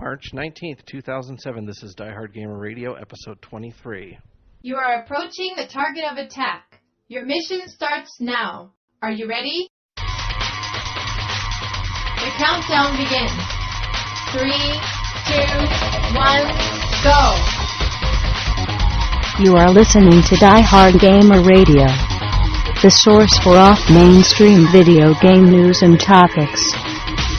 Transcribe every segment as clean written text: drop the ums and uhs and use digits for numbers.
March 19th, 2007. This is Diehard Gamer Radio, episode 23. You are approaching the target of attack. Your mission starts now. Are you ready? The countdown begins. 3, 2, 1, go! You are listening to Diehard Gamer Radio, the source for off-mainstream video game news and topics.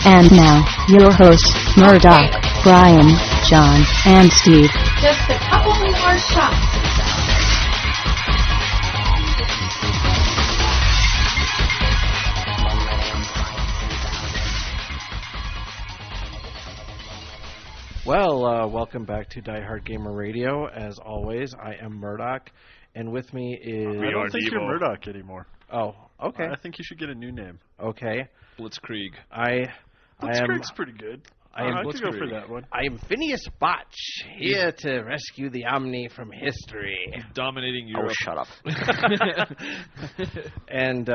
And now, your hosts, Murdock, Brian, John, and Steve. Just a couple more shots. Well, welcome back to Diehard Gamer Radio. As always, I am Murdock, and with me is... I don't think you're Murdock anymore. Oh, okay. I think you should get a new name. Okay. Blitzkrieg. Blitzkrieg's pretty good. I could go for that one. I am Phineas Botch, here to rescue the Omni from history. Dominating Europe. Oh, shut up. And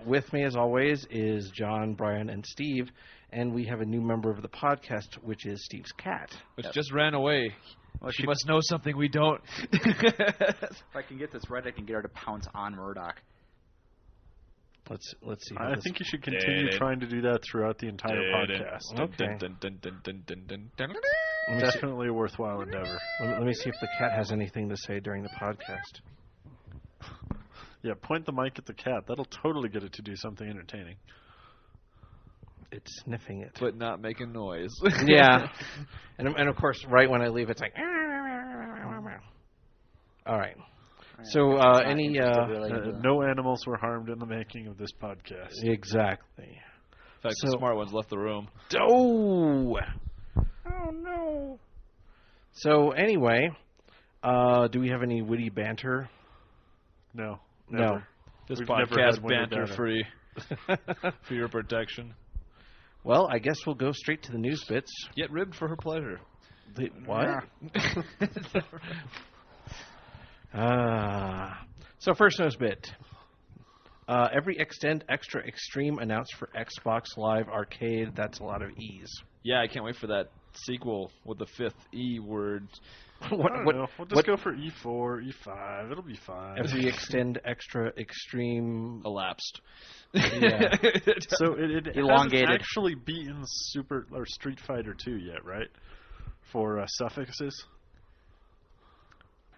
with me, as always, is John, Brian, and Steve. And we have a new member of the podcast, which is Steve's cat. Which just ran away. Well, she must know something we don't. If I can get this right, I can get her to pounce on Murdock. Let's see. I think you should continue trying to do that throughout the entire podcast. Okay. Definitely a worthwhile endeavor. Let me see if the cat has anything to say during the podcast. Yeah, point the mic at the cat. That'll totally get it to do something entertaining. It's sniffing it. But not making noise. Yeah. And of course, right when I leave, it's like... All right. So, no animals were harmed in the making of this podcast. Exactly. In fact, the smart ones left the room. Oh no. So, anyway, do we have any witty banter? No. Never. No. This We've podcast banter-free for your protection. Well, I guess we'll go straight to the news bits. Get ribbed for her pleasure. What? So first news bit. Every Extend Extra Extreme announced for Xbox Live Arcade. That's a lot of E's. Yeah, I can't wait for that sequel with the fifth E word. We'll just go for E4, E5. It'll be fine. Every Extend Extra Extreme elapsed. Yeah. So it elongated. hasn't actually beaten Super or Street Fighter 2 yet, right? For suffixes.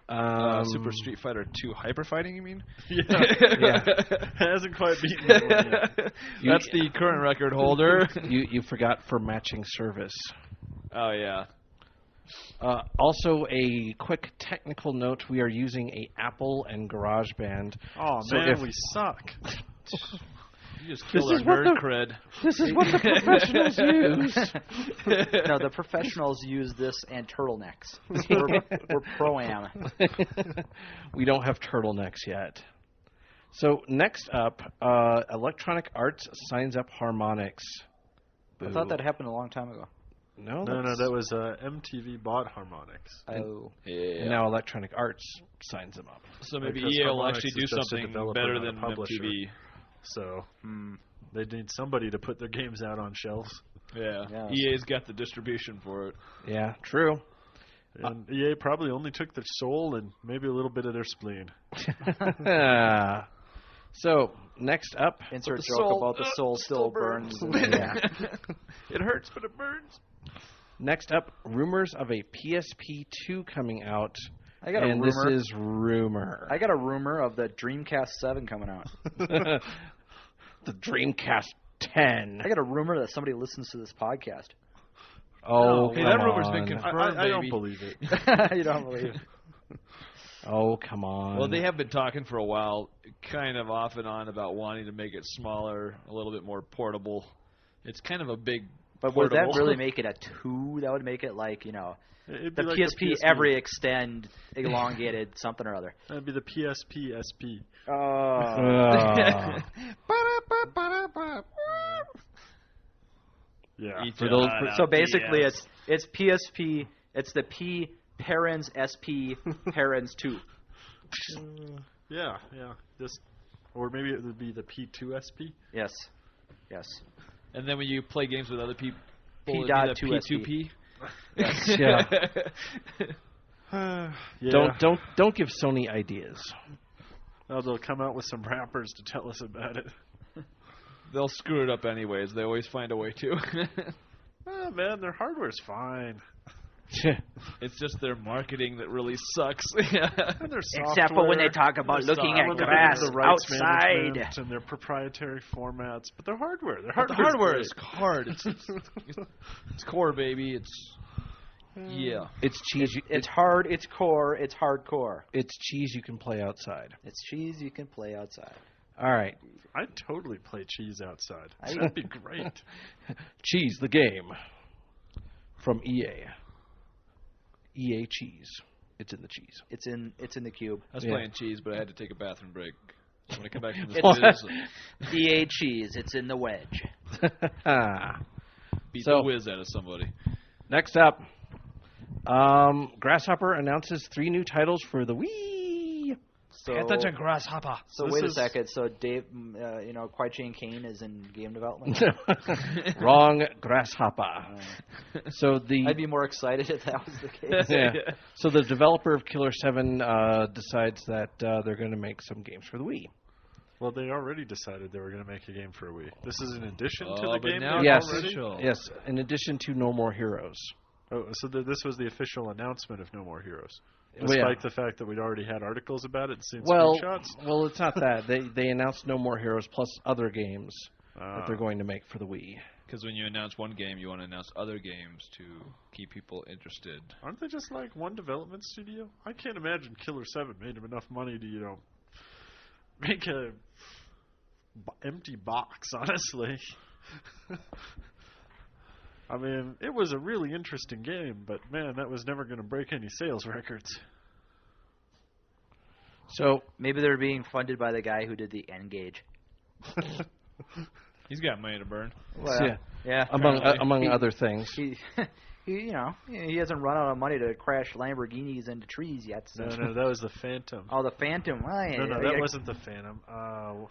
Super Street Fighter 2 Hyper Fighting, you mean? Yeah. It hasn't quite beaten that one yet. That's the current record holder. You forgot for matching service. Oh, yeah. Also, a quick technical note: we are using a Apple and GarageBand. Oh man, we suck. You just killed our nerd cred. This is what the professionals use. No, the professionals use this and turtlenecks. We're pro-am. We don't have turtlenecks yet. So next up, Electronic Arts signs up Harmonix. Boo. I thought that happened a long time ago. No, that was MTV bought Harmonix. Oh. Yeah. And now Electronic Arts signs them up. So maybe Because EA will Harmonix actually do is just a something developer, better not a than publisher. MTV. So they need somebody to put their games out on shelves. Yeah. EA's got the distribution for it. Yeah, true. And EA probably only took their soul and maybe a little bit of their spleen. So, next up... Insert joke about the soul still burns. Yeah. It hurts, but it burns. Next up, rumors of a PSP 2 coming out. I got a rumor. This is rumor. I got a rumor of the Dreamcast 7 coming out. The Dreamcast 10. I got a rumor that somebody listens to this podcast. Oh, hey, come that rumor's on. been confirmed, I don't believe it. You don't believe it. Oh, come on. Well, they have been talking for a while, kind of off and on, about wanting to make it smaller, a little bit more portable. It's kind of a big But would portable. that really make it a 2? That would make it like, It'd the be like PSP every extend elongated something or other. That'd be the PSP SP. Oh. Yeah. So basically, it's PSP. It's the P parens SP parens 2. Yeah. Or maybe it would be the P2 SP. Yes. And then when you play games with other people, P.2 P2P. Yeah. Yeah. Don't give Sony ideas. Oh, they'll come out with some rappers to tell us about it. They'll screw it up anyways. They always find a way to. Oh, man, their hardware's fine. It's just their marketing that really sucks. And their Except for when they talk about their looking software, at the grass rights outside. management and their proprietary formats, but their hardware. The hardware is hard. It's core, baby. Yeah. It's cheese. It's hard. It's core. It's hardcore. It's cheese you can play outside. It's cheese you can play outside. All right. I'd totally play cheese outside. That'd be great. Cheese, the game. From EA. EA Cheese. It's in the cheese. It's in the cube. I was playing cheese, but I had to take a bathroom break. So when I come back from It's this EA cheese. It's in the wedge. beat So- the whiz out of somebody. Next up, Grasshopper announces 3 new titles for the Wii. So, Grasshopper. so This wait a is- second. So Dave, Kwai Chain Kane is in game development. Wrong, Grasshopper. So the I'd be more excited if that was the case. yeah. So the developer of Killer 7 decides that they're going to make some games for the Wii. Well, they already decided they were going to make a game for a Wii. This is in addition to Oh, the but game now they Yes, already? official. yes. In addition to No More Heroes. Oh, so this was the official announcement of No More Heroes. Well, Despite yeah. the fact that we'd already had articles about it and seen Well, screenshots. well, it's not that. They announced No More Heroes plus other games that they're Ah. going to make for the Wii. Because when you announce one game, you want to announce other games to keep people interested. Aren't they just like one development studio? I can't imagine Killer 7 made them enough money to, make a empty box, honestly. I mean, it was a really interesting game, but man, that was never going to break any sales records. So Maybe they're being funded by the guy who did the N-Gage. He's got money to burn. yeah, Yeah. among other things. He hasn't run out of money to crash Lamborghinis into trees yet. So. No, that was the Phantom. Oh, the Phantom. Oh, yeah, No, yeah. that wasn't the Phantom.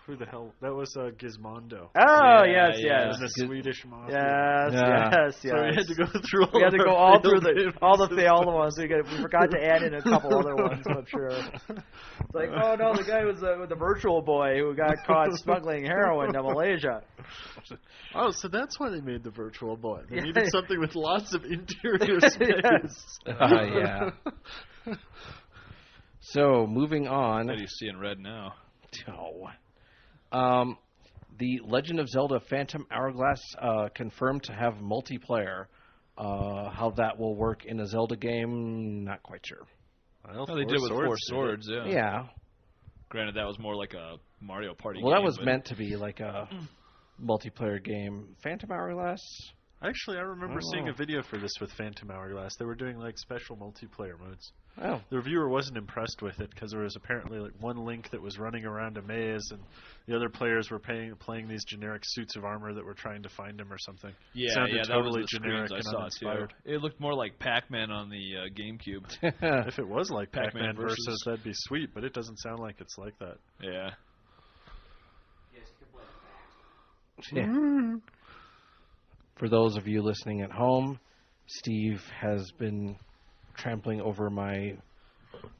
Who the hell? That was Gizmondo. Oh, Yeah, yes, yeah. It was yes. the Swedish mafia. Yes, Yeah. yes, yes. So we had to go through all We had to of go our all through failed all the games. failed ones. We forgot to add in a couple other ones, I'm sure. It's like, oh no, the guy was with the Virtual Boy who got caught smuggling heroin to Malaysia. Oh, so that's why they made the Virtual Boy. They Yeah. needed something with lots of interior space. Yeah. So moving on. But he's seeing red now. No. The Legend of Zelda Phantom Hourglass confirmed to have multiplayer. How that will work in a Zelda game, not quite sure. Well, Oh, they did with Four Swords, yeah. Yeah. Granted, that was more like a Mario Party Well, game. that was but meant to be like a multiplayer game. Phantom Hourglass? Actually, I remember Oh. seeing a video for this with Phantom Hourglass. They were doing like special multiplayer modes. Oh. The reviewer wasn't impressed with it because there was apparently like one Link that was running around a maze, and the other players were playing these generic suits of armor that were trying to find him or something. Yeah, Sounded yeah, totally that was the generic screens I and saw uninspired. too. It looked more like Pac-Man on the GameCube. If it was like Pac-Man Pac-Man versus, versus- that'd be sweet, but it doesn't sound like it's like that. Yeah. Yeah. For those of you listening at home, Steve has been trampling over my...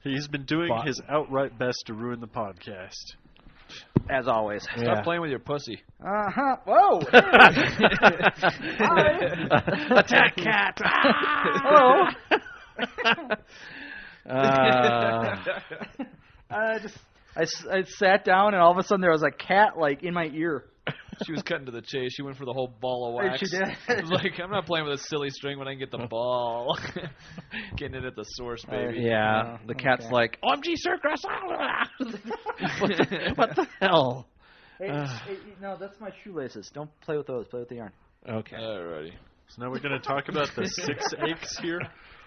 He's been doing But- his outright best to ruin the podcast. As always. Stop Yeah. playing with your pussy. Uh-huh. Whoa! Attack cat! Hello. I sat down and all of a sudden there was a cat like in my ear. She was cutting to the chase. She went for the whole ball of wax. She did. It was like, I'm not playing with a silly string when I can get the ball. Getting it at the source, baby. Yeah, the cat's okay. like, OMG circus! what the hell? Hey, no, that's my shoelaces. Don't play with those. Play with the yarn. Okay. Alrighty. So now we're going to talk about the 6 aches here.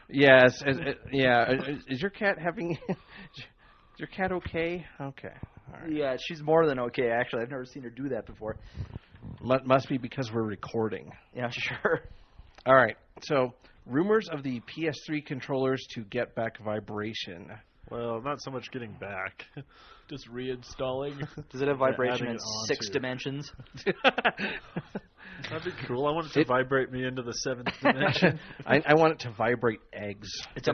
Yes, is your cat having... Is your cat okay? Okay. All right. Yeah, she's more than okay, actually. I've never seen her do that before. Must be because we're recording. Yeah, sure. All right. So, rumors of the PS3 controllers to get back vibration. Well, not so much getting back. Just reinstalling. Does it have vibration adding in it on 6 to. dimensions? That'd be cool. I want it to vibrate me into the 7th dimension. I want it to vibrate eggs. It's a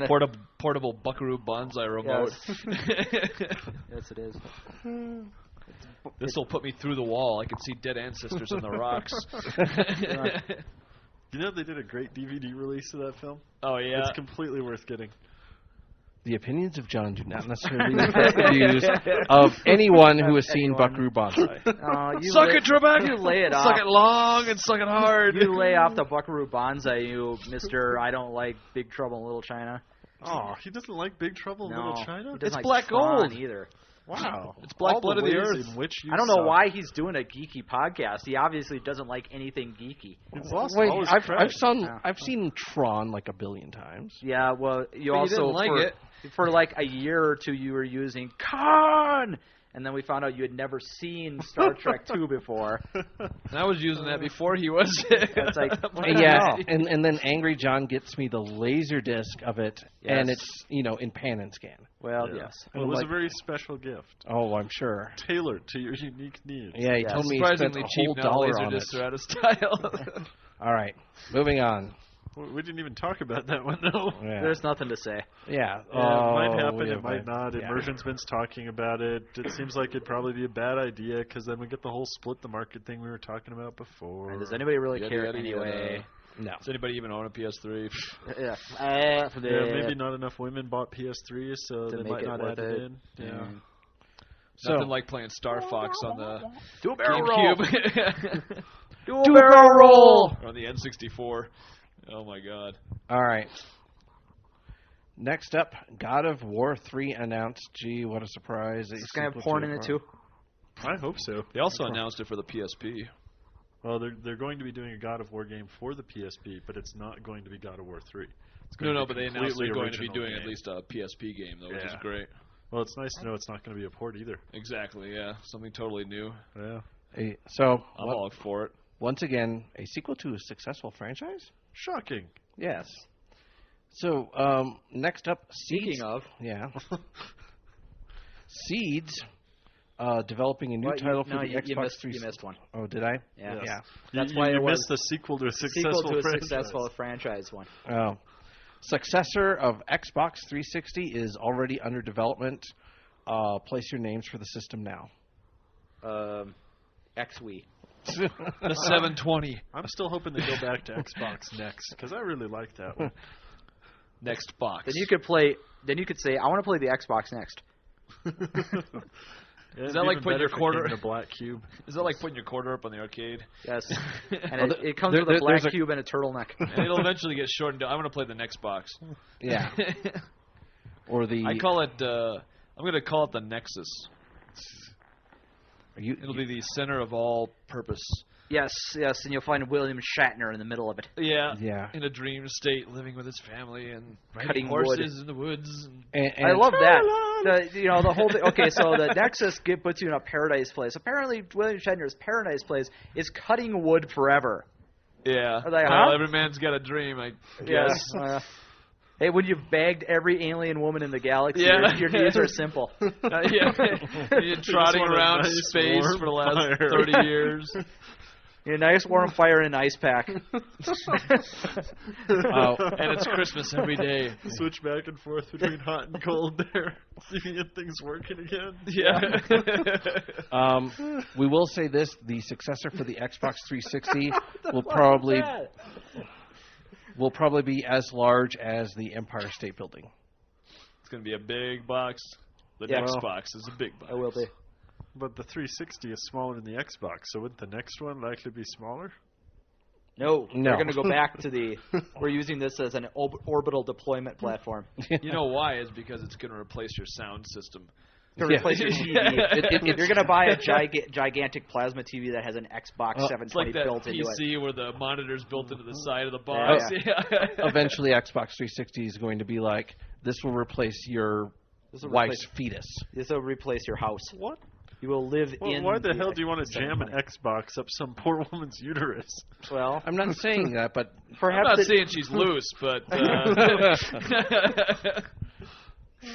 portable Buckaroo Banzai remote. Yes, it is. This will put me through the wall. I can see dead ancestors in the rocks. You know they did a great DVD release of that film? Oh, yeah. It's completely worth getting. The opinions of John do not necessarily reflect the views of anyone who has seen Buckaroo Banzai. Suck it, Trebek! You lay it off. Suck it long and suck it hard. You lay off the Buckaroo Banzai, you Mr. I don't like Big Trouble in Little China. Oh, he doesn't like Big Trouble in Little China? He doesn't like Black Tron Gold. either. Wow. It's Black All Blood of the ways Earth. in which you I don't know suck. why he's doing a geeky podcast. He obviously doesn't like anything geeky. He's lost Wait, all his I've cred. seen Tron like a billion times. Yeah, well, you But you also didn't like it. for like a year or two you were using Khan, and then we found out you had never seen Star Trek 2 before. And I was using that before he was. It's like, Yeah, and then Angry John gets me the laser disc of it, and Yes. it's in pan and scan. well, Yeah. yes. Well, it was a very special gift. Oh, I'm sure. Tailored to your unique needs. Yeah, he Yeah, told me he spent Surprisingly a cheap whole now. dollar Laser on it. discs are out of style. All right, moving on. We didn't even talk about that one, though. Yeah, There's nothing to say. yeah. Yeah, it might we happen, have it might not. yeah. Immersion's been talking about it. It seems like it'd probably be a bad idea because then we get the whole split the market thing we were talking about before. Does anybody really Yada, care yada, anyway? No. Does anybody even own a PS3? Yeah. Yeah, maybe not enough women bought PS3s, so To they make might it not worth add it it. in. Yeah. So Nothing like playing Star Fox on the Do a barrel roll. GameCube. Do a barrel roll. Or on the N64. Oh my god. all right. Next up, God of War 3 announced. Gee, what a surprise! It's kind of porn in it too. I hope so. They also announced it for the PSP. Well, they're going to be doing a God of War game for the PSP, but it's not going to be God of War 3. It's going No, to be but they announced completely they're going to be original doing game. at least a PSP game, though, which is Yeah. great. Well, it's nice to know it's not going to be a port either. Exactly, yeah. Something totally new. Yeah. So I'm all for it. once again, a sequel to a successful franchise. Shocking. Yes. So next up, Seeds. Speaking of, Yeah. Seeds, developing a new Well, title for the you Xbox missed, 360. you missed one. Oh, did I? Yeah. Yes. Yeah. That's you, why you it was missed the sequel to a successful Sequel to a franchise. successful franchise one. Oh. Successor of Xbox 360 is already under development. Place your names for the system now. XWii. The 720. I'm still hoping they go back to Xbox Next because I really like that one. Next box. Then you could play. Then you could say, "I want to play the Xbox next." Is that like putting your quarter in a black cube? Is that like putting your quarter up on the arcade? Yes, and Well, it comes there- with a black there's a- cube and a turtleneck. And it'll eventually get shortened down. I'm going to play the next box. Yeah. Or the. I call it. I'm going to call it the Nexus. It'll be the center of all purpose. Yes, yes, and you'll find William Shatner in the middle of it. Yeah. Yeah. In a dream state, living with his family and riding Cutting horses in the woods. And I love that. The whole thing. Okay, so the Nexus puts you in a paradise place. Apparently, William Shatner's paradise place is cutting wood forever. Yeah. Are they, well, huh? every man's got a dream, I Yes. guess. Hey, when you've bagged every alien woman in the galaxy, Yeah. your needs are simple. Yeah. You're trotting want a around nice, space warm for the last fire. 30 years. A nice warm fire and an ice pack. And it's Christmas every day. Switch back and forth between hot and cold there. See if things working again. Yeah. we will say this: the successor for the Xbox 360 will probably be as large as the Empire State Building. It's going to be a big box. The Yeah. next box is a big box. I will be. But the 360 is smaller than the Xbox, so wouldn't the next one likely be smaller? No, No. we're going to go back to the. We're using this as an orbital deployment platform You know why? Is because it's going to replace your sound system. to Yeah. replace your TV. If you're going to buy a gigantic plasma TV that has an Xbox It's 720 like that built into it. PC where the monitor's built into the side of the box. Yeah. Eventually, Xbox 360 is going to be like, this will replace your This will wife's fetus. This will replace your house. What? You will live Well, in. why the hell do you want to jam an 720. Xbox up some poor woman's uterus? Well, I'm not saying that, but I'm perhaps not it- saying she's loose, but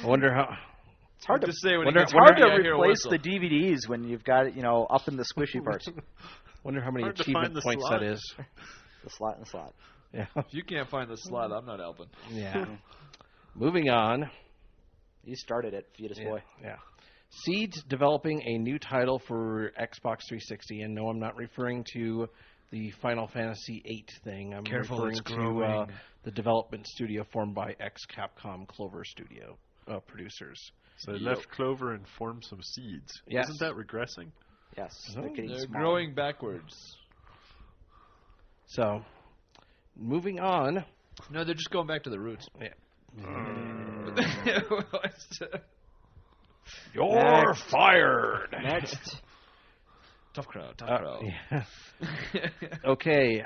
I wonder how. It's hard to Just say when wonder- It's hard to I hear a replace whistle. the DVDs when you've got it, up in the squishy parts. Wonder how many Hard to achievement find the points slot. that is. The slot and the slot. Yeah. If you can't find the slot, I'm not helping. Yeah. Moving on. You started it, fetus boy. Yeah. Seed's developing a new title for Xbox 360, and no, I'm not referring to the Final Fantasy VIII thing. I'm Careful, referring it's to growing. the development studio formed by ex-Capcom Clover Studio producers. So they left Clover and formed some seeds. Yes. Isn't that regressing? Yes. Oh, They're getting They're smaller. growing backwards. So, moving on. No, they're just going back to the roots. Yeah. You're Next. fired. Next. Tough crowd, tough crowd. Yeah. Okay.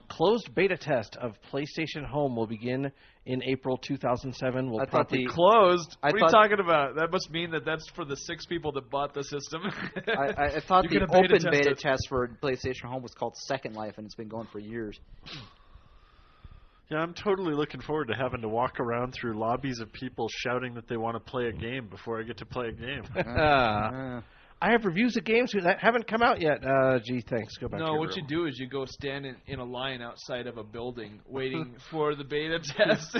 Closed beta test of PlayStation Home will begin in April 2007. Will I thought promptly Closed? I What are you thought- talking about? That must mean that's for the 6 people that bought the system. I thought You the could have beta open beta tested. test for PlayStation Home was called Second Life, and it's been going for years. Yeah, I'm totally looking forward to having to walk around through lobbies of people shouting that they want to play a game before I get to play a game. I have reviews of games that haven't come out yet. Gee, thanks. Go back to No, your what you room. do is you go stand in a line outside of a building waiting for the beta test.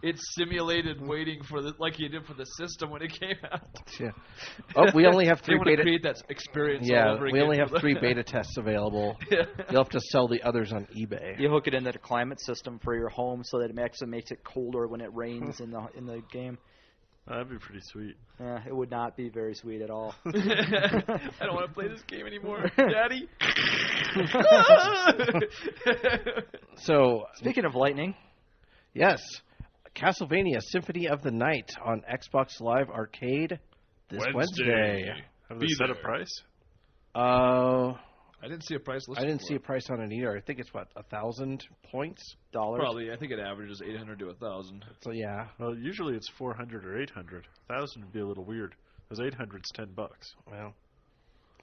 It's simulated waiting for like you did for the system when it came out. Yeah. Oh, we only have They 3 want to beta. create that experience all Yeah, over we again only have for the- 3 beta tests available. Yeah. You'll have to sell the others on eBay. You hook it into the climate system for your home so that it actually makes it colder when it rains in the game. That'd be pretty sweet. It would not be very sweet at all. I don't want to play this game anymore, Daddy. So, Speaking of lightning, yes, Castlevania Symphony of the Night on Xbox Live Arcade this Wednesday. Have they set a price? I didn't see a price I listed. didn't for see a it. price on it either. I think it's 1,000 points. dollars. Probably, I think it averages 800 to 1,000. So yeah, Well, usually it's 400 or 800. 1,000 would be a little weird. Because 800's $10. well,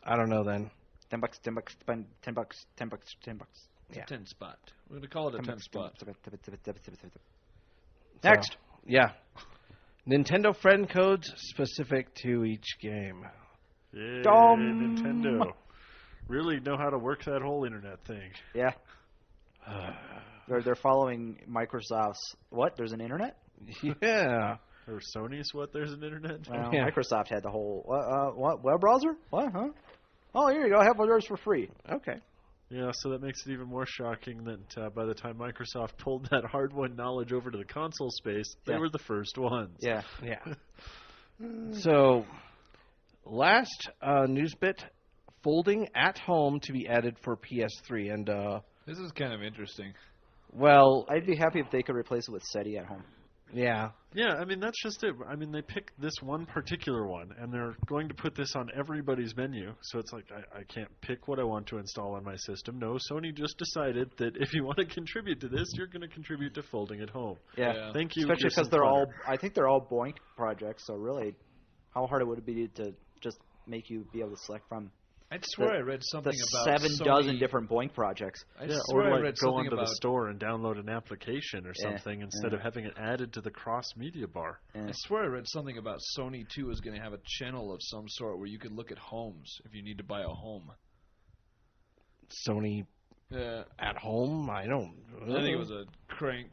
I don't know then. $10, $10, spend $10, $10, $10. It's Yeah. a 10 spot. We're going to call it a 10 spot. Next. Yeah, Nintendo friend codes specific to each game. Yeah, Dumb. Nintendo. Really know how to work that whole internet thing. Yeah. They're following Microsoft's what? There's an internet? Yeah. Or Sony's what? There's an internet? Well, Yeah. Microsoft had the whole what web browser? What? Huh? Oh, here you go. Have one of yours for free. Okay. Yeah, so that makes it even more shocking that by the time Microsoft pulled that hard-won knowledge over to the console space, they Yeah. were the first ones. Yeah. Yeah. So, last news bit: folding at home to be added for PS3, and This is kind of interesting. well, I'd be happy if they could replace it with SETI at home. yeah. Yeah, I mean, that's just it. I mean, they picked this one particular one, and they're going to put this on everybody's menu. So it's like, I can't pick what I want to install on my system. No, Sony just decided that if you want to contribute to this, you're going to contribute to folding at home. Yeah. Yeah. Thank you. Especially here's because some they're all, clutter. I think they're all BOINC projects. So really, how hard it would it be to just make you be able to select from I swear I read something the about 7 Sony. dozen different BOINC projects? I Yeah, swear or I read like go something onto about. the store and download an application or Yeah, something instead yeah. of having it added to the cross-media bar. Yeah. I swear I read something about Sony too is going to have a channel of some sort where you could look at homes if you need to buy a home. Sony Yeah, at home. I don't. I think it was a crank.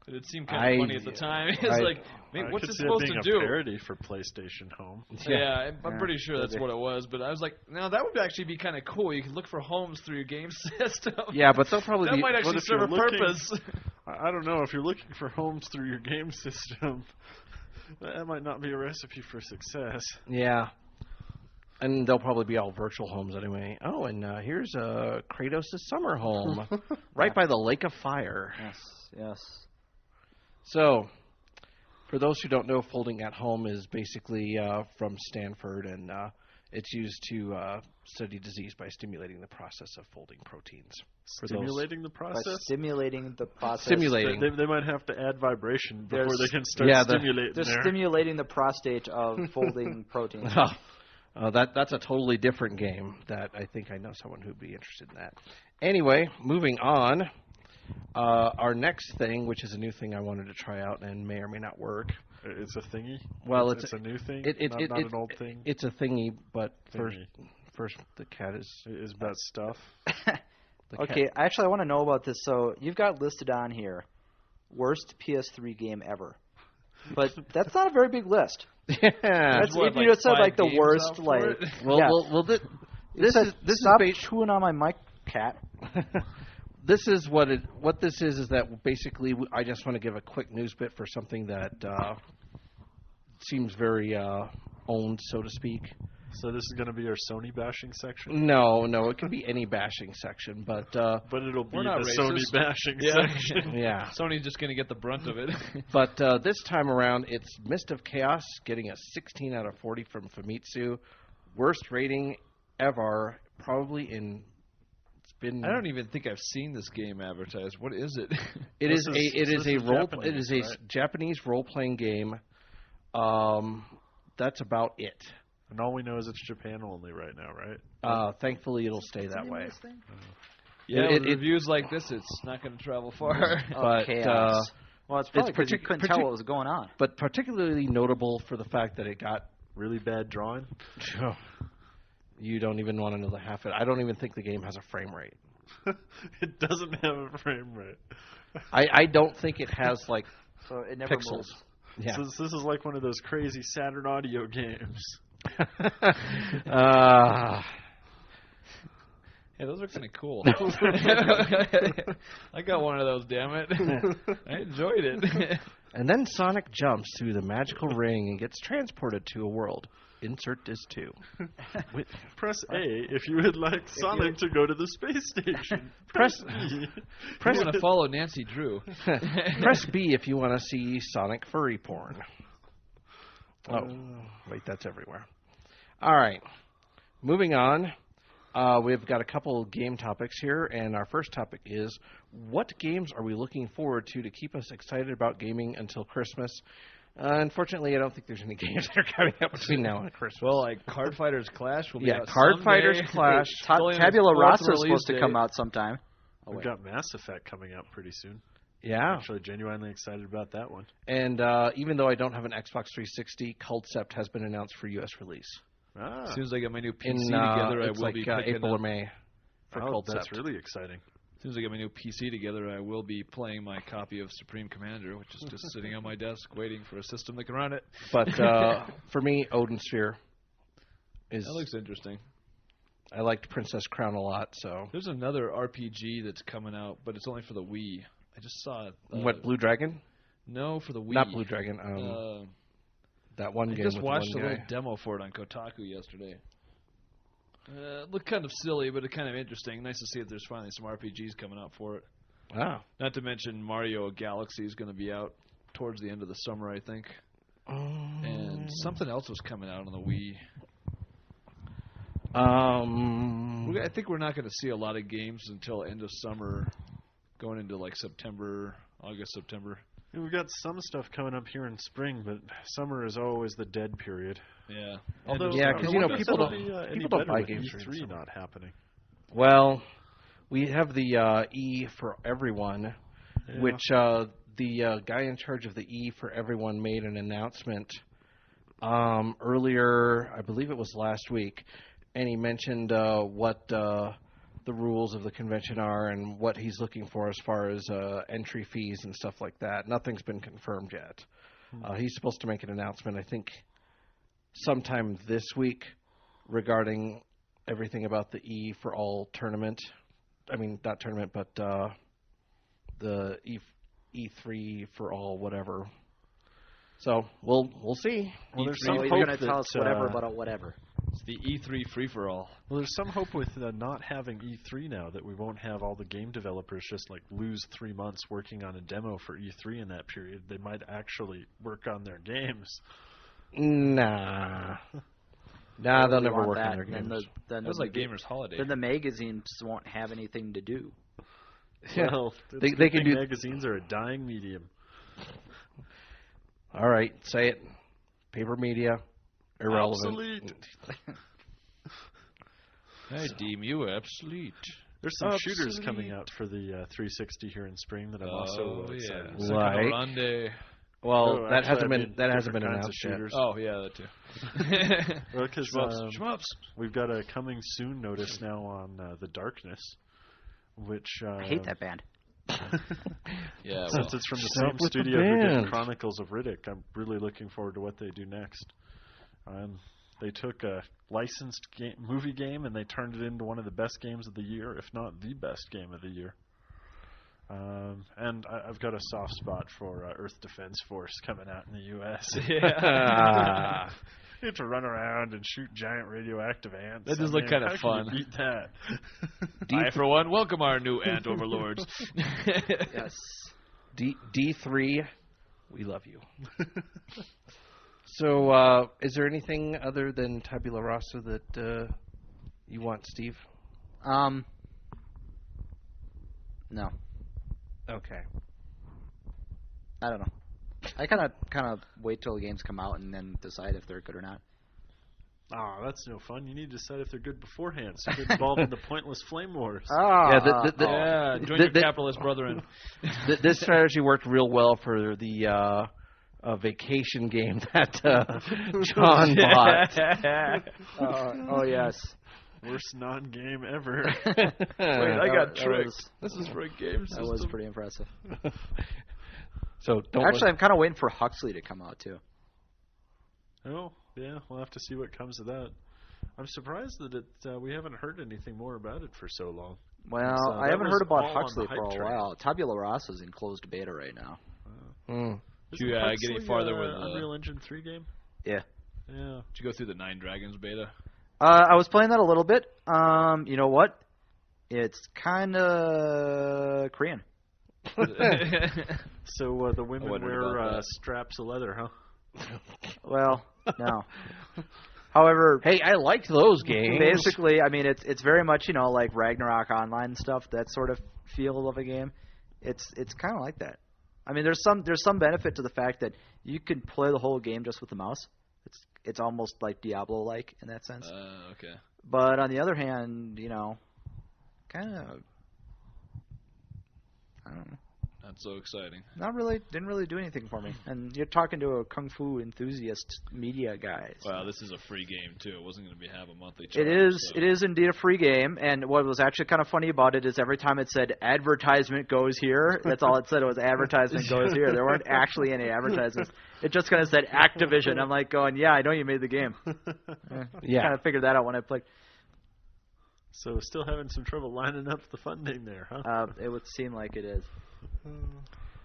But it seemed kind I- of funny at the time. It's I- like, man, I what's could it see supposed it being to do? a parody for PlayStation Home. Yeah, I'm Yeah, pretty sure that's maybe. what it was. But I was like, now that would actually be kind of cool. You could look for homes through your game system. Yeah, but they'll probably that be. might actually if serve a you're looking- purpose. I don't know. If you're looking for homes through your game system, that might not be a recipe for success. Yeah. And they'll probably be all virtual homes anyway. Oh, and here's Kratos' summer home, right by the Lake of Fire. Yes. Yes. So, for those who don't know, folding at home is basically from Stanford, and it's used to study disease by stimulating the process of folding proteins. For those- Stimulating the By process? stimulating the process. Stimulating. They might have to add vibration before There's- they can start Yeah, stimulating They're there. stimulating the prostate of folding proteins. That's a totally different game that I think I know someone who'd be interested in that. Anyway, moving on. Our next thing, which is a new thing I wanted to try out and may or may not work. It's a thingy? Well, it's a new thing? Not an old thing? It's a thingy, but Thingy. first the cat is... Is about stuff? Okay, actually, I want to know about this. So you've got listed on here, worst PS3 game ever. But that's not a very big list. Yeah. That's, What, if you just said, 5 like, the games worst, out for like... it? Well, yeah. well, this Said, is stop based... chewing on my mic, cat. This is what this is that basically I just want to give a quick news bit for something that seems very owned, so to speak. So this is going to be our Sony bashing section? No, it can be any bashing section, but But it'll be We're not the racist. Sony bashing Yeah. section. yeah. Sony's just going to get the brunt of it. But this time around, it's Mist of Chaos getting a 16 out of 40 from Famitsu, worst rating ever, probably in. It's been. I don't even think I've seen this game advertised. What is it? It This is is- a this is role. Japanese, It is a right? Japanese role playing game. That's about it. And all we know is it's Japan only right now, right? Thankfully, it'll stay that way. Yeah, It- with reviews like this, it's not going to travel far. But Chaos. Well, it's probably because you partic- couldn't tell what was going on. But particularly notable for the fact that it got. Really bad drawing? You don't even want to know the half of it. I don't even think the game has a frame rate. It doesn't have a frame rate. I don't think it has like So it never pixels. moves. Yeah. So this is like one of those crazy Saturn audio games. Hey, those are kind of cool. I got one of those, damn it. I enjoyed it. And then Sonic jumps through the magical ring and gets transported to a world. Insert disc 2. Press A if you would like Sonic to go to the space station. Press I press want to follow Nancy Drew. press B if you want to see Sonic furry porn. Oh, wait, that's everywhere. All right. Moving on. We've got a couple game topics here, and our first topic is, what games are we looking forward to keep us excited about gaming until Christmas? Unfortunately, I don't think there's any games that are coming out between now and Christmas. Well, like Card Fighters Clash will be Yeah, out Card someday. Fighters Clash. It's only on its Tabula fourth Rasa is release supposed to date. come out sometime. Oh, We've wait. got Mass Effect coming out pretty soon. Yeah. Actually, genuinely excited about that one. And even though I don't have an Xbox 360, Concept has been announced for U.S. release. As soon as I get my new PC In together, I it's will like be picking April up. or May for Oh, Concept. that's really exciting. As soon as I get my new PC together, I will be playing my copy of Supreme Commander, which is just sitting on my desk waiting for a system that can run it. But for me, Odin Sphere is. That looks interesting. I liked Princess Crown a lot, so. There's another RPG that's coming out, but it's only for the Wii. I just saw it. What, Blue Dragon? No, for the Wii. Not Blue Dragon. That one I game just with watched the a one little guy. demo for it on Kotaku yesterday. It looked kind of silly, but it kind of interesting. Nice to see that there's finally some RPGs coming out for it. Wow. Not to mention Mario Galaxy is going to be out towards the end of the summer, I think. And something else was coming out on the Wii. I think we're not going to see a lot of games until end of summer, going into like September, August, September. Yeah, we've got some stuff coming up here in spring, but summer is always the dead period. Yeah. Although, Yeah, 'cause, you know, people don't- any people don't better buy with games during E3 summer. not happening. Well, we have the E for Everyone, Yeah. which the guy in charge of the E for Everyone made an announcement earlier, I believe it was last week, and he mentioned what the rules of the convention are and what he's looking for as far as entry fees and stuff like that. Nothing's been confirmed yet. He's supposed to make an announcement, I think, sometime this week regarding everything about the E for All tournament. I mean, not tournament, but the E3 for All whatever. So we'll see. Well, there's So some you're hope going to tell us that, whatever about a whatever. It's the E3 free-for-all. Well, there's some hope with not having E3 now that we won't have all the game developers just like lose 3 months working on a demo for E3 in that period. They might actually work on their games. Nah, Why they'll would we never want work that? on their Then games. then That was like Gamers Holiday. Then the magazines won't have anything to do. Yeah. Well, They they can can do- magazines are a dying medium. All right, say it. Paper media, irrelevant. Obsolete. I deem you obsolete. There's some shooters Absolutely. coming out for the 360 here in spring that I'm also excited about. Like- Second Grande. Well, Oh, that actually, hasn't I been mean that hasn't different been kinds of announced yet. shooters. Oh yeah, that too. Well, because Shmups. we've got a coming soon notice now on The Darkness, which I hate that band. Yeah. since it's from the Stop same with the studio who did band. Chronicles of Riddick, I'm really looking forward to what they do next. They took a licensed movie game and they turned it into one of the best games of the year, if not the best game of the year. And I've got a soft spot for Earth Defense Force coming out in the U.S. Yeah. You have to run around and shoot giant radioactive ants. That does look mean, kinda how fun. Can you beat that? I, for one, welcome our new ant overlords. Yes. D3, we love you. So, is there anything other than Tabula Rasa that you want, Steve? No, Okay. I don't know. I kind of wait till the games come out and then decide if they're good or not. Oh, that's no fun. You need to decide if they're good beforehand, so you get involved in the pointless flame wars. Yeah, Yeah, join your capitalist brethren. This strategy worked real well for the vacation game that John bought. Oh yes. Worst non-game ever. Wait, I got that tricked. was- This is for a game system. That was pretty impressive. So don't Actually, I'm kind of waiting for Huxley to come out too. Oh, yeah, we'll have to see what comes of that. I'm surprised that we haven't heard anything more about it for so long. Well, So I that haven't was heard about all on the Huxley for hype a train. while. Tabula Rasa's in closed beta right now. Mm. Did you Isn't get any Huxley, farther with Unreal Engine 3 game? Yeah. Yeah. Did you go through the Nine Dragons beta? I was playing that a little bit. You know what? It's kind of Korean. So the women wondered wear about that. straps of leather, huh? Well, no. However, Hey, I liked those games. basically, I mean, it's very much like Ragnarok Online stuff. That sort of feel of a game. It's kind of like that. I mean, there's some benefit to the fact that you can play the whole game just with the mouse. It's almost like Diablo-like in that sense. Okay. But on the other hand, kind of, I don't know. Not so exciting. Didn't really do anything for me. And you're talking to a kung fu enthusiast media guy. So. Well, this is a free game too. It wasn't going to have a monthly charge. It is indeed a free game, and what was actually kind of funny about it is every time it said advertisement goes here, that's all it said. It was advertisement goes here. There weren't actually any advertisements. It just kind of said Activision. I'm like going, yeah, I know you made the game. Yeah. Kind of figured that out when I played. So still having some trouble lining up the funding there, huh? It would seem like it is.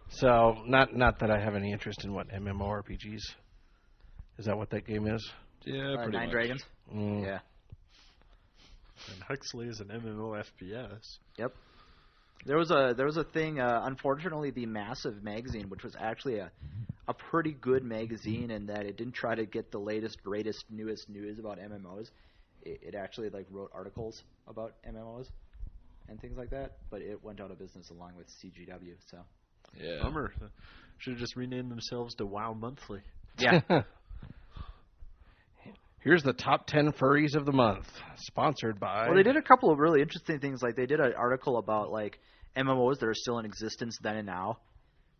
So not that I have any interest in what MMORPGs. Is that what that game is? Yeah, pretty Nine much. Dragons. Mm. Yeah. And Huxley is an MMO FPS. Yep. There was a thing. Unfortunately, the Massive magazine, which was actually a pretty good magazine in that it didn't try to get the latest, greatest, newest news about MMOs. It actually wrote articles about MMOs and things like that. But it went out of business along with CGW. So. Yeah. Bummer. Should have just renamed themselves to WoW Monthly. Yeah. Here's the top 10 furries of the month, sponsored by. Well, they did a couple of really interesting things. Like they did an article about MMOs that are still in existence then and now.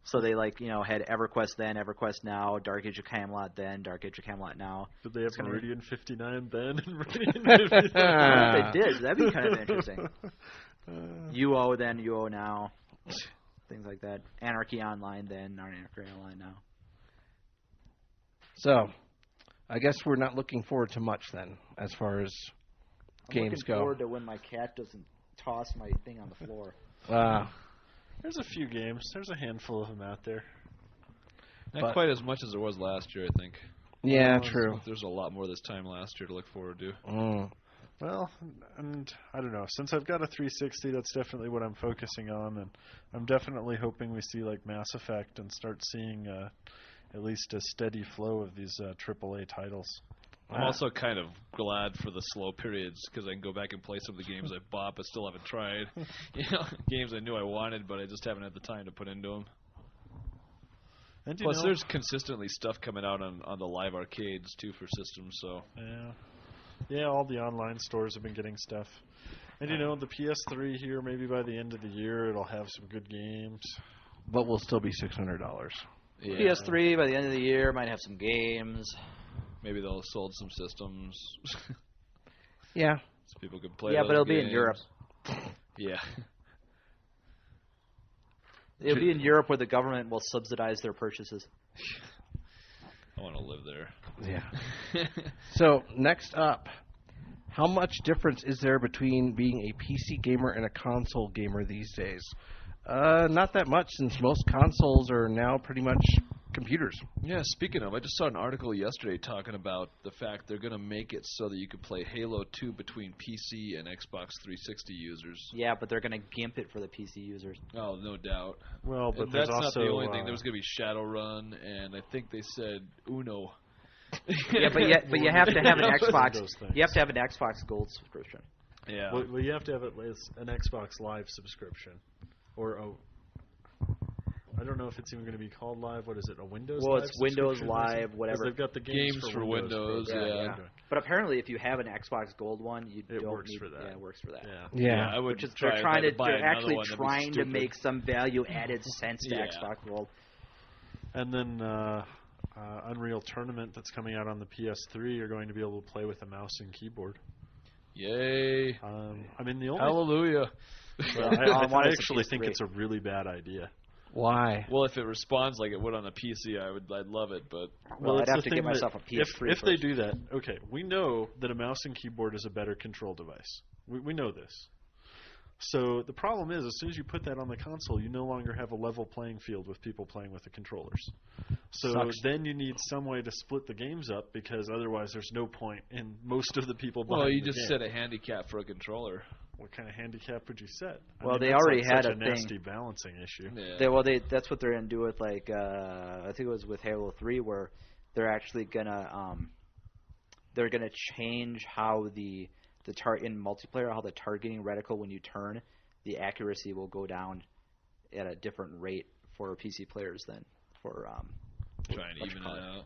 So they had EverQuest then, EverQuest now, Dark Age of Camelot then, Dark Age of Camelot now. Did they have gonna be- Meridian 59 then and Meridian 59? I wonder if they did. That'd be kind of interesting. UO then, UO now, things like that. Anarchy Online then, Anarchy Online now. So, I guess we're not looking forward to much then, as far as I'm games looking go. forward to when my cat doesn't toss my thing on the floor. There's a few games. There's a handful of them out there. Not But- quite as much as there was last year, I think. Yeah, Well, true. There's a lot more this time last year to look forward to. Mm. Well, and I don't know. Since I've got a 360, that's definitely what I'm focusing on, and I'm definitely hoping we see Mass Effect and start seeing at least a steady flow of these AAA titles. I'm also kind of glad for the slow periods because I can go back and play some of the games I bought but still haven't tried. Games I knew I wanted, but I just haven't had the time to put into them. And Plus, there's consistently stuff coming out on the live arcades too for systems. So yeah, all the online stores have been getting stuff. And the PS3 here, maybe by the end of the year, it'll have some good games. But will still be $600. Yeah. PS3 by the end of the year might have some games. Maybe they'll have sold some systems. Yeah. So people can play. Yeah, those but it'll be in games. Europe. Yeah. It'll be in Europe where the government will subsidize their purchases. I want to live there. Yeah. So next up, how much difference is there between being a PC gamer and a console gamer these days? Not that much, since most consoles are now pretty much computers. Yeah, speaking of, I just saw an article yesterday talking about the fact they're going to make it so that you could play Halo 2 between PC and Xbox 360 users. Yeah, but they're going to gimp it for the PC users. Oh, no doubt. Well, but And there's that's also, not the only thing. There was going to be Shadowrun, and I think they said Uno. Yeah, but you have to have an Xbox. Those things. You have to have an Xbox Gold subscription. Yeah. Well, you have to have at least an Xbox Live subscription, or I don't know if it's even going to be called Live. What is it? A Windows? Well, Live it's Windows subscription? Live, 'Cause whatever. They've got the Games for Windows, for yeah. But apparently, if you have an Xbox Gold one, you It don't works need. for that. Yeah, it works for that. Yeah. Yeah. I would Which is try they're if I trying had to. buy They're another actually one, that'd be trying to stupid. make some value added sense to Yeah. Xbox Gold. And then Unreal Tournament that's coming out on the PS3, you're going to be able to play with a mouse and keyboard. Yay. I mean, the only Hallelujah. I actually think it's a really bad idea. Why? Well, if it responds like it would on a PC, I'd love it, but Well, I'd it's have the to thing get that myself a PS3 If they first. do that, okay, we know that a mouse and keyboard is a better control device. We know this. So the problem is, as soon as you put that on the console, you no longer have a level playing field with people playing with the controllers. So Sucks. then you need some way to split the games up, because otherwise there's no point in most of the people buying well, you the just game. set a handicap for a controller. What kind of handicap would you set? Well, they that's already like had such a nasty thing. balancing issue. Yeah. That's what they're gonna do with I think it was with Halo 3, where they're actually gonna change how the in multiplayer, how the targeting reticle when you turn, the accuracy will go down at a different rate for PC players than for Try and even it out.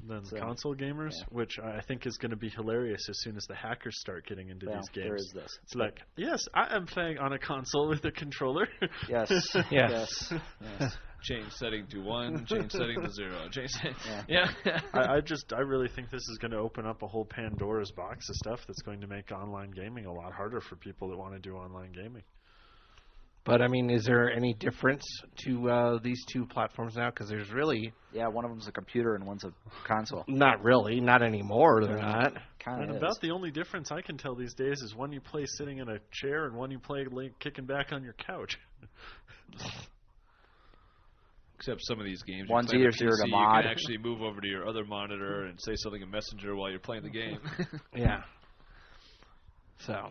Then So, console gamers, yeah. which I think is going to be hilarious as soon as the hackers start getting into well, these games. there is this. It's like, yes, I am playing on a console with a controller. Yes. Yes. Yes. Change setting to 1, change setting to 0. Change setting. Yeah. Yeah. I really think this is going to open up a whole Pandora's box of stuff that's going to make online gaming a lot harder for people that want to do online gaming. But, I mean, is there any difference to these two platforms now? Because there's really... Yeah, one of them's a computer and one's a console. Not really. Not anymore, they're not. Kind And of about the only difference I can tell these days is one you play sitting in a chair and one you play kicking back on your couch. Except some of these games, One's you play on easier the to PC, mod. you can actually move over to your other monitor and say something in Messenger while you're playing the game. Yeah. So...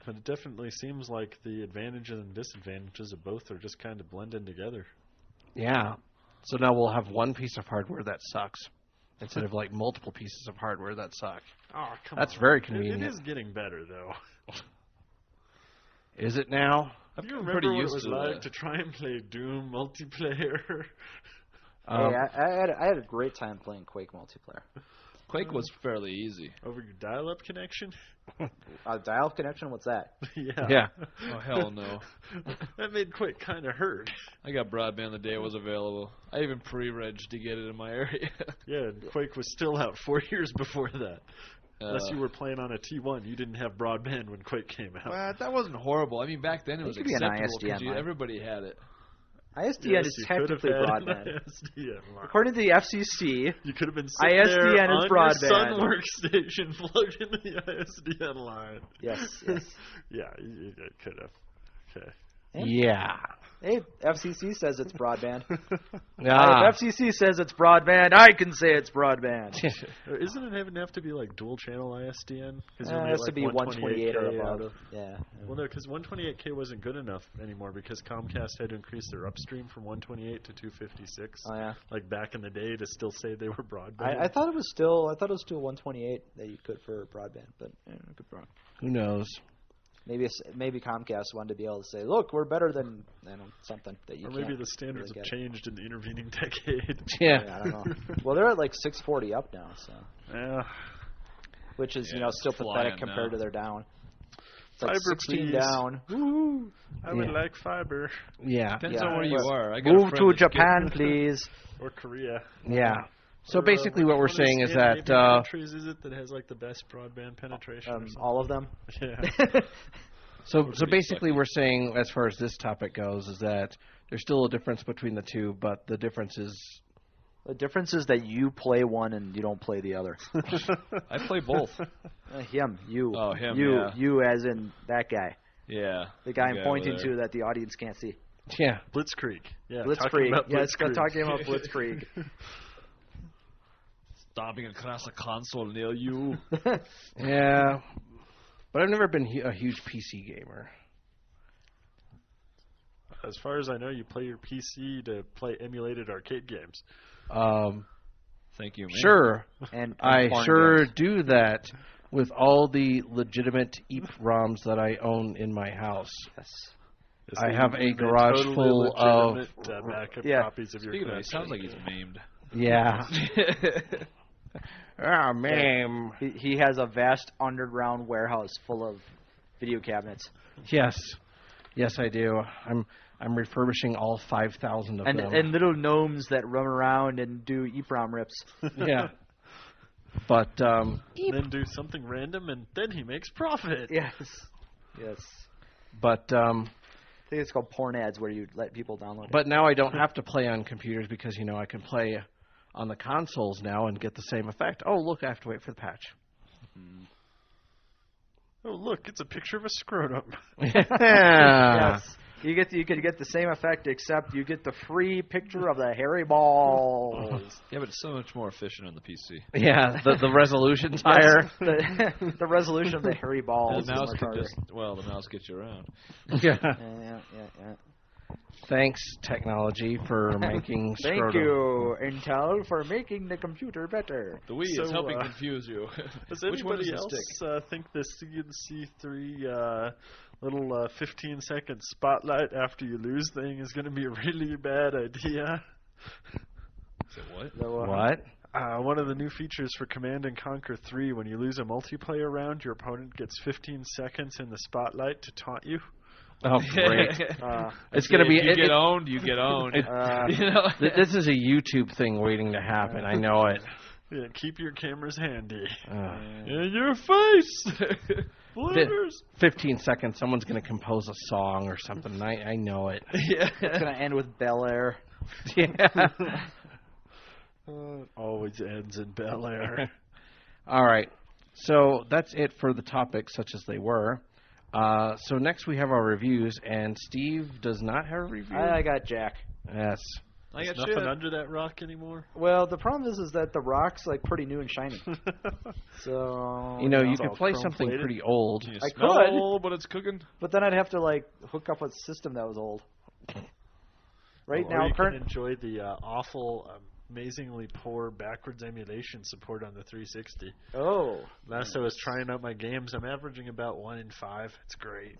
But it definitely seems like the advantages and disadvantages of both are just kind of blending together. Yeah. So now we'll have one piece of hardware that sucks instead of like multiple pieces of hardware that suck. Oh, come That's on. very It convenient. is getting better, though. Is it now? I'm You pretty remember what it used was to like that. to try and play Doom multiplayer? Hey, I had a great time playing Quake multiplayer. Quake was fairly easy. Over your dial-up connection? Dial-up connection? What's that? Yeah. Yeah. Oh, hell no. That made Quake kind of hurt. I got broadband the day it was available. I even pre-regged to get it in my area. Yeah, and Quake was still out 4 years before that. Unless you Uh, were playing on a T1, you didn't have broadband when Quake came out. Well, that wasn't horrible. I mean, back then it was could be an acceptable ISDN because line. everybody had it. ISDN Yes, is you could have technically had broadband. an ISDN line. According to the FCC, You could have been sitting ISDN there is on broadband. your Sun workstation plugged into the ISDN line. yes. Yeah, you could have. Okay. Yeah. Hey, FCC says it's broadband. Ah. If FCC says it's broadband, I can say it's broadband. Isn't it having to have to be like dual channel ISDN? It has to be 128 or 128K out above. of. Yeah. Well, no, because 128K wasn't good enough anymore because Comcast had to increase their upstream from 128 to 256. Oh yeah. Like back in the day to still say they were broadband. I thought it was still 128 that you could for broadband, but I could be wrong. Who knows? Maybe Comcast wanted to be able to say, look, we're better than something that you Or can't maybe the standards really have get. changed in the intervening decade. Yeah. I don't know. Well, they're at like 640 up now, so Yeah. which is Yeah, still it's flying pathetic compared now. to their down. It's like Fiber, 16 please. down. Woo! I would Yeah. like fiber. Yeah. Depends Yeah. on where you Well, are. I got a Move friend to that's Japan, please. Or Korea. Yeah. So Or, basically, which what we're one of saying is that Scandinavian countries is it that has like the best broadband penetration? Or something? All of them. Yeah. so pretty basically, lucky. we're saying, as far as this topic goes, is that there's still a difference between the two, but the difference is The difference is that you play one and you don't play the other. I play both. Him, you. Oh, him, You, yeah. you as in that guy. Yeah. The guy I'm over pointing there. to that the audience can't see. yeah. Blitzkrieg. Yeah. Blitzkrieg. Talking about Yes, Blitzkrieg. talking about Blitzkrieg. Stomping across a console near you. Yeah. But I've never been a huge PC gamer. As far as I know, you play your PC to play emulated arcade games. Thank you, man. Sure, and I porn sure games. do that with all the legitimate EEPROMs that I own in my house. Yes. I have a garage full of backup Yeah. copies of your Speaking of, he collection. sounds like he's maimed. yeah. Ah, ma'am. He has a vast underground warehouse full of video cabinets. Yes, yes, I do. I'm refurbishing all 5,000 of them. And little gnomes that run around and do EEPROM rips. Yeah. But Then do something random, and then he makes profit. Yes. Yes. but I think it's called porn ads where you let people download it. but now I don't have to play on computers because I can play on the consoles now and get the same effect. Oh, look, I have to wait for the patch. Oh, look, it's a picture of a scrotum. Yeah. Yes. You could get the same effect, except you get the free picture of the hairy balls. Yeah, but it's so much more efficient on the PC. Yeah, the resolution's higher. The resolution of the hairy balls. The is mouse much can harder. the mouse gets you around. Yeah. Yeah. Thanks, technology, for making Thank scrotum. you, Intel, for making the computer better. The Wii So, is helping confuse you. Does Which one is anybody the else stick? think the CNC3 little 15-second spotlight after you lose thing is going to be a really bad idea? Say what? What? One of the new features for Command & Conquer 3, when you lose a multiplayer round, your opponent gets 15 seconds in the spotlight to taunt you. Oh, great. It's Say, going to be... if you get owned, you get owned. You know? This is a YouTube thing waiting to happen. I know it. Yeah, keep your cameras handy. In your face! Blinders! 15 seconds, someone's going to compose a song or something. I know it. Yeah. It's gonna end with Bel Air. Yeah. It always ends in Bel Air. All right. So that's it for the topics, such as they were. So next we have our reviews, and Steve does not have a review. I got Jack. Yes. I There's got nothing shit. under that rock anymore. Well, the problem is that the rock's like pretty new and shiny. So You it's could all play something chrome-plated. pretty old. You I smell could. old, but it's cooking. But then I'd have to like hook up a system that was old. Right Or now, you current. can enjoy the awful, amazingly poor backwards emulation support on the 360. Oh, Last I was trying out my games, I'm averaging about 1 in 5. It's great.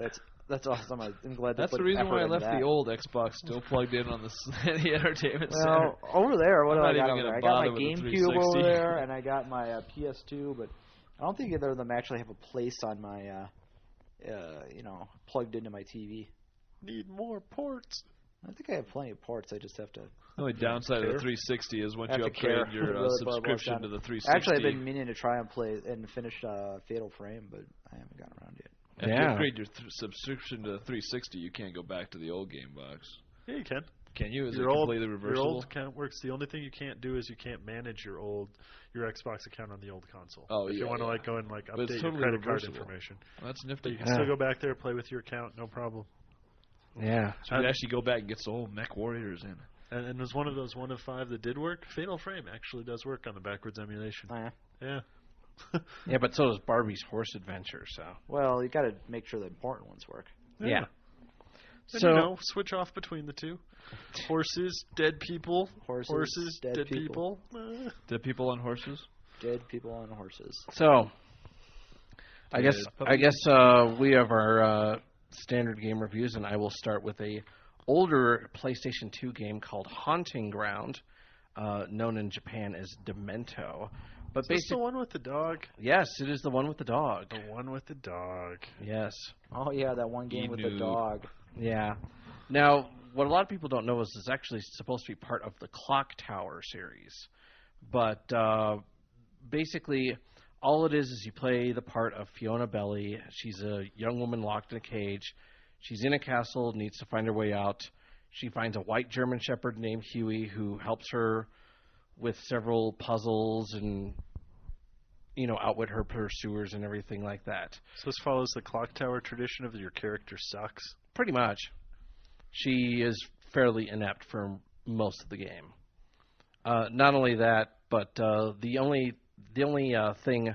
that's awesome. I'm glad they That's put the reason effort why I into left that. the old Xbox still plugged in on the entertainment center. Well, over there, what do I'm I not got even over there? gonna I got my bother with the GameCube 360. over there, and I got my PS2, but I don't think either of them actually have a place on my, plugged into my TV. Need more ports. I think I have plenty of ports. I just have to. The only downside of care. the 360 is once have you to care upgrade your really far above subscription that. to the 360. Actually, I've been meaning to try and play and finish Fatal Frame, but I haven't gotten around yet. If you Yeah. upgrade your subscription to the 360, you can't go back to the old game box. Yeah, you can. Can you? Is Your it old, completely your reversible? old account works. The only thing you can't do is you can't manage your Xbox account on the old console. Oh, if you yeah, want to yeah. like go and like But it's update totally your credit card reversible. information, That's but nifty. you can Yeah. still go back there, play with your account, no problem. Yeah. So you could actually go back and get some old Mech Warriors in. And there's one of those 1 of 5 that did work. Fatal Frame actually does work on the backwards emulation. Oh, yeah. Yeah. Yeah, but so does Barbie's Horse Adventure, so. Well, you got to make sure the important ones work. Yeah. And So, switch off between the two. Horses, dead people. Horses, dead people. Dead people on horses? Dead people on horses. I guess we have our standard game reviews, and I will start with a older PlayStation 2 game called Haunting Ground, known in Japan as Demento, But Is this the basically, one with the dog? yes, it is the one with the dog. The one with the dog. Yes. Oh yeah, that one game with the dog. Yeah. Now, what a lot of people don't know is it's actually supposed to be part of the Clock Tower series. But basically, all it is you play the part of Fiona Belly. She's a young woman locked in a cage. She's in a castle, needs to find her way out. She finds a white German shepherd named Huey who helps her with several puzzles and, outwit her pursuers and everything like that. So this follows the Clock Tower tradition of your character sucks. Pretty much. She is fairly inept for most of the game. Not only that, but the only thing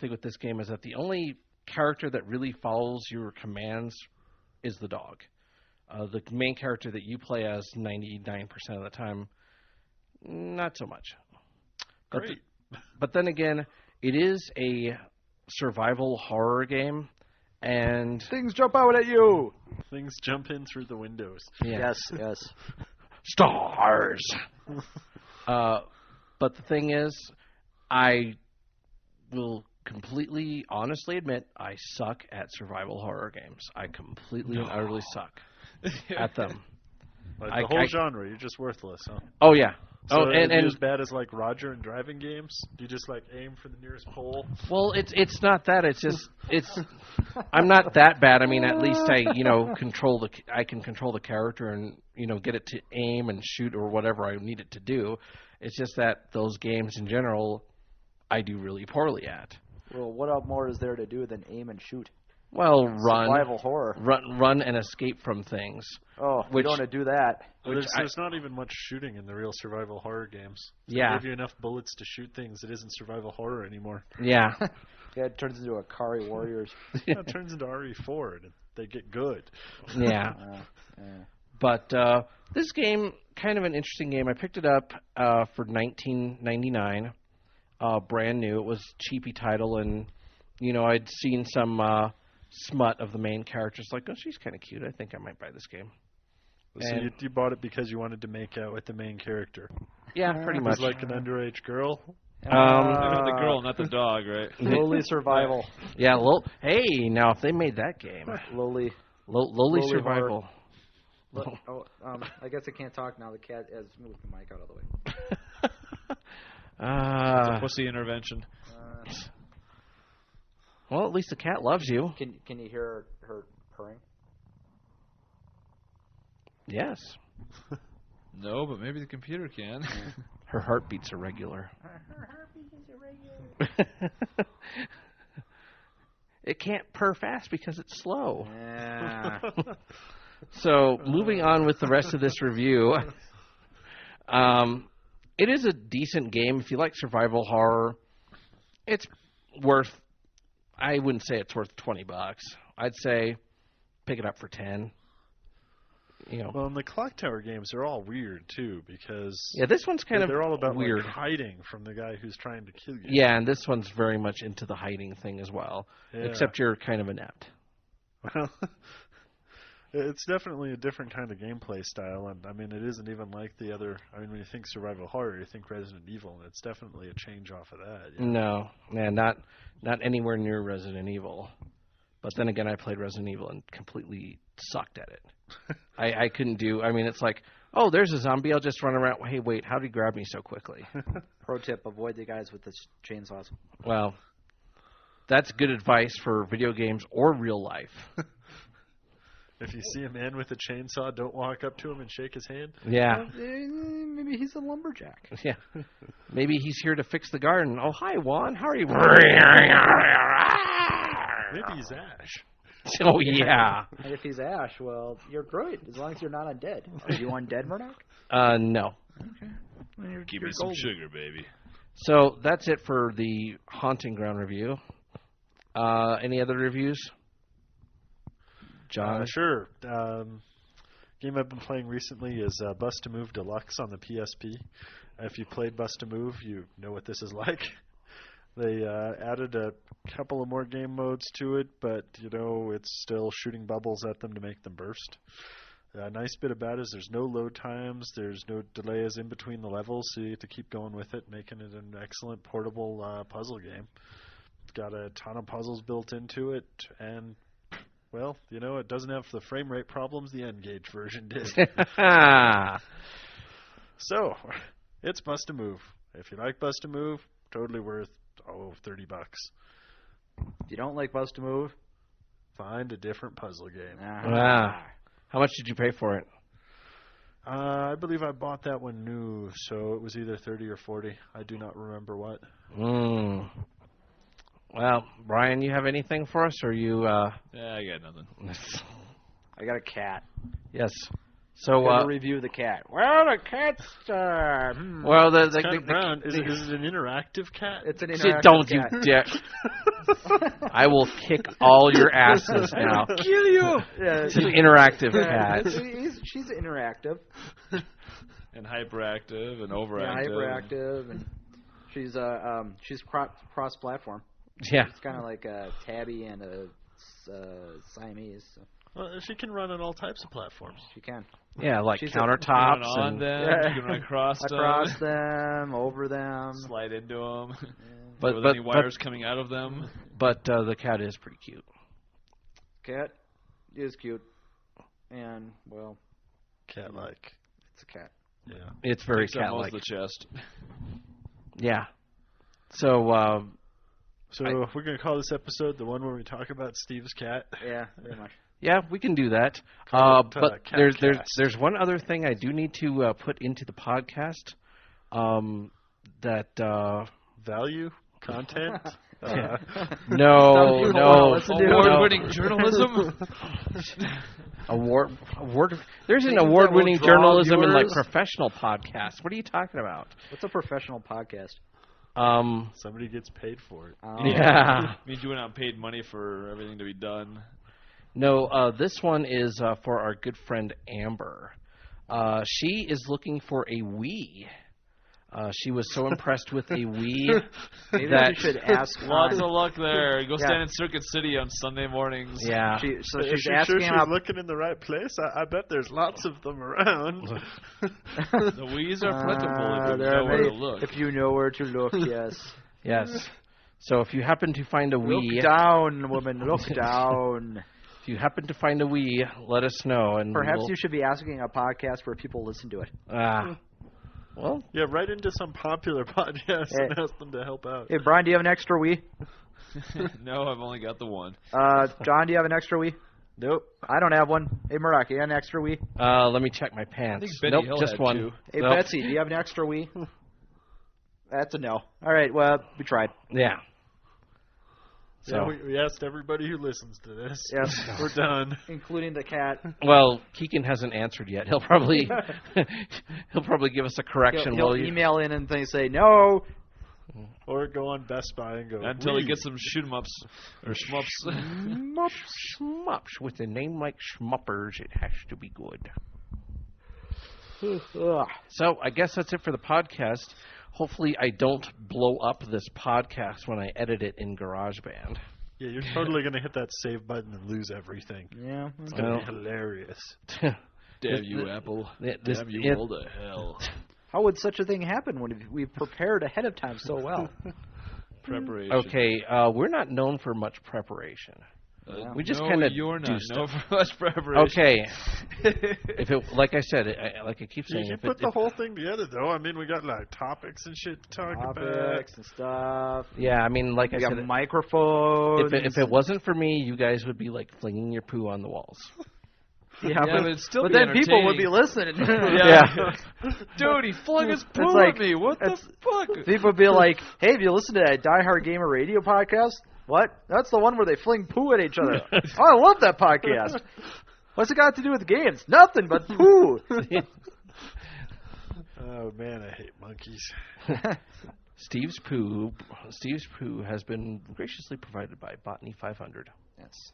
with this game is that the only character that really follows your commands is the dog. The main character that you play as 99% of the time, not so much. Great. But then again, it is a survival horror game, and Things jump out at you. Things jump in through the windows. Yes. Stars. But the thing is, I will completely, honestly admit, I suck at survival horror games. I completely and utterly suck at them. Like the whole genre, you're just worthless, huh? Oh yeah. So and as bad as like Roger in driving games? Do you just like aim for the nearest pole? well, it's not that. It's just I'm not that bad. I mean, at least I I can control the character and get it to aim and shoot or whatever I need it to do. It's just that those games in general, I do really poorly at. Well, what more is there to do than aim and shoot? Well, run, Survival horror. run and escape from things. Oh, we don't want to do that. There's not even much shooting in the real survival horror games. So Yeah. They give you enough bullets to shoot things. It isn't survival horror anymore. Yeah. Yeah, it turns into Akari Warriors. Yeah, it turns into RE4 and they get good. Yeah. But this game, kind of an interesting game. I picked it up for $19.99, brand new. It was a cheapy title, and I'd seen some smut of the main characters. Like, oh, she's kind of cute. I think I might buy this game. So you bought it because you wanted to make out with the main character. Yeah, pretty much. It was like an underage girl. The girl, not the dog, right? Lowly survival. Yeah. Hey, now if they made that game, Lowly survival. I guess I can't talk now. The cat has moved the mic out of the way. What's the intervention? Well, at least the cat loves you. Can you hear her purring? Yes. No, but maybe the computer can. Her heartbeats are regular. Her heartbeat is irregular. It can't purr fast because it's slow. Yeah. So, moving on with the rest of this review. It is a decent game. If you like survival horror, it's worth, I wouldn't say it's worth $20. I'd say pick it up for 10. Well, and the Clock Tower games are all weird too because this one's kind of they're all about weird. like hiding from the guy who's trying to kill you. Yeah, and this one's very much into the hiding thing as well. Yeah. Except you're kind of inept. Well, it's definitely a different kind of gameplay style, and I mean, it isn't even like the other. I mean, when you think survival horror, you think Resident Evil, and it's definitely a change off of that. No, man, not anywhere near Resident Evil. But then again, I played Resident Evil and completely sucked at it. I couldn't do. I mean, it's like, oh, there's a zombie. I'll just run around. Hey, wait, how did he grab me so quickly? Pro tip: avoid the guys with the chainsaws. Well, that's good advice for video games or real life. If you see a man with a chainsaw, don't walk up to him and shake his hand. Yeah. Maybe he's a lumberjack. Yeah. Maybe he's here to fix the garden. Oh, hi, Juan. How are you? Maybe he's Ash. Oh, yeah. And if he's Ash, well, you're great as long as you're not undead. Are you undead, Murdock? No. Okay. Well, Give me some sugar, baby. So that's it for the Haunting Ground review. Any other reviews? John? Sure. Game I've been playing recently is Bust a Move Deluxe on the PSP. If you played Bust a Move, you know what this is like. They added a couple of more game modes to it, but it's still shooting bubbles at them to make them burst. A nice bit about it is there's no load times, there's no delays in between the levels, so you get to keep going with it, making it an excellent portable puzzle game. It's got a ton of puzzles built into it, and, well, it doesn't have the frame rate problems the N-Gage version did. So, it's Bust a Move. If you like Bust a Move, totally worth, $30. If you don't like Bust a Move, find a different puzzle game. How much did you pay for it? I believe I bought that one new, so it was either 30 or 40. I do not remember what. Well, Brian, you have anything for us, or you? Yeah, I got nothing. I got a cat. Yes. So review the cat. Well, the cat's. Well, It's kind of brown. Is it an interactive cat? It's an interactive don't cat. you dare! I will kick all your asses now. Kill you! Yeah, It's an interactive cat. She's interactive. And hyperactive and overactive. Yeah, hyperactive, and she's cross-platform. Yeah. It's kind of like a Tabby and a Siamese. So Well, she can run on all types of platforms. she can. Yeah, like She's countertops on and. them, Yeah. you can run across them, over them. slide into them, But with any wires coming out of them. But the cat is pretty cute. Cat is cute, and well, Cat-like. it's a cat. Yeah. It's very Takes up most cat-like. of the chest. Yeah. So So we're going to call this episode the one where we talk about Steve's cat. Yeah, very much. yeah, we can do that. Call it, But Cat Cast. there's one other thing I do need to put into the podcast. That Value? Content? no. Award-winning journalism. Award. There's an Things that award-winning will draw journalism in like viewers. professional podcasts. What are you talking about? What's a professional podcast? Somebody gets paid for it. Yeah. Means you went out and paid money for everything to be done. No, this one is for our good friend Amber. She is looking for a Wii. She was so impressed with a Wii Maybe that you should ask. Lots of luck there. Go Yeah. stand in Circuit City on Sunday mornings. yeah. So If she's you're asking sure she's about. looking in the right place, I bet there's lots of them around. The Wii's are plentiful if you there know where to may- look. If you know where to look, yes. Yes. So if you happen to find a Wii, Look down, woman. Look down. if you happen to find a Wii, let us know. And Perhaps we'll, you should be asking a podcast where people listen to it. Well, Yeah, right into some popular podcast and ask them to help out. Hey, Brian, do you have an extra Wii? No, I've only got the one. John, do you have an extra Wii? Nope. I don't have one. Hey, Murdock, you have an extra Wii? let me check my pants. I think Benny Nope, Hill just had one. two. Hey, Nope. Betsy, do you have an extra Wii? That's a no. All right, well, we tried. Yeah. So, Yeah, we asked everybody who listens to this. Yes. We're done. Including the cat. well, Keegan hasn't answered yet. He'll probably give us a correction. He'll will you? email in and say, no. Or go on Best Buy and go, Until he "Wee." gets some shoot 'em ups or shmups. Shmups. With a name like Schmuppers, it has to be good. Ugh. So I guess that's it for the podcast. Hopefully I don't blow up this podcast when I edit it in GarageBand. Yeah, you're totally going to hit that save button and lose everything. Yeah. It's going to be hilarious. Damn you, Apple. Damn you all to hell. How would such a thing happen when we've prepared ahead of time so well? Preparation. Okay, we're not known for much preparation. We just kind of you're do not. No, stuff. for much preparation. Okay. If it, like I said, like I keep saying, You if put it, the whole thing together, though. I mean, we got like topics and shit to talk about. Topics and stuff. yeah, I mean, like We I got said, microphones. if it wasn't for me, you guys would be like flinging your poo on the walls. Yeah, but it'd still but be then people would be entertaining. listening. Yeah. Dude, he flung his poo like- at me. What the fuck? People would be like, hey, have you listened to that Diehard Gamer Radio podcast? What? That's the one where they fling poo at each other. Oh, I love that podcast. What's it got to do with games? Nothing but poo. Oh, man, I hate monkeys. Steve's poo has been graciously provided by Botany 500. Yes.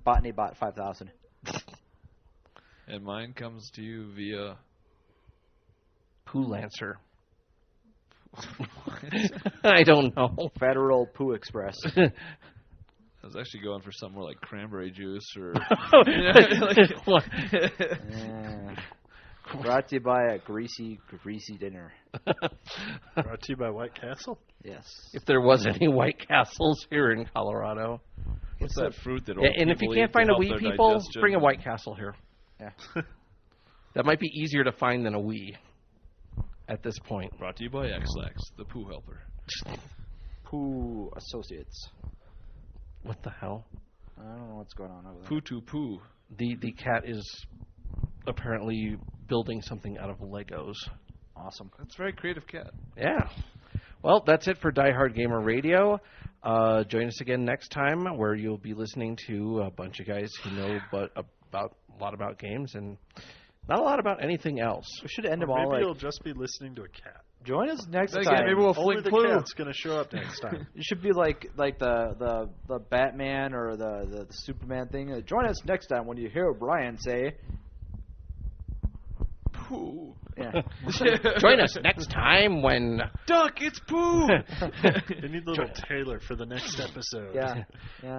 Botany Bot 5000. And mine comes to you via... Poo Lancer. I don't know. Federal Poo Express. I was actually going for somewhere like cranberry juice or. Brought to you by a greasy dinner. Brought to you by White Castle. Yes. If there was any White Castles here in Colorado. What's that fruit that? Yeah, old and if you people can't eat find to a help Wii their people, digestion? bring a White Castle here. Yeah. That might be easier to find than a Wii at this point. Brought to you by X-Lax, the poo helper. Pooh Associates. What the hell? I don't know what's going on over there. Poo to poo. The cat is apparently building something out of Legos. Awesome. That's a very creative cat. Yeah. Well, that's it for Diehard Gamer Radio. Join us again next time, where you'll be listening to a bunch of guys who know a lot about games and not a lot about anything else. We should end them Or all maybe like. you'll just be listening to a cat. Join us next Again, time. maybe we'll Only fling the Clue. cat's going to show up next time. You should be like the Batman or the Superman thing. Join us next time when you hear Brian say. Poo. Yeah. Join us next time when... Duck, it's poo. They need a little Taylor for the next episode. Yeah.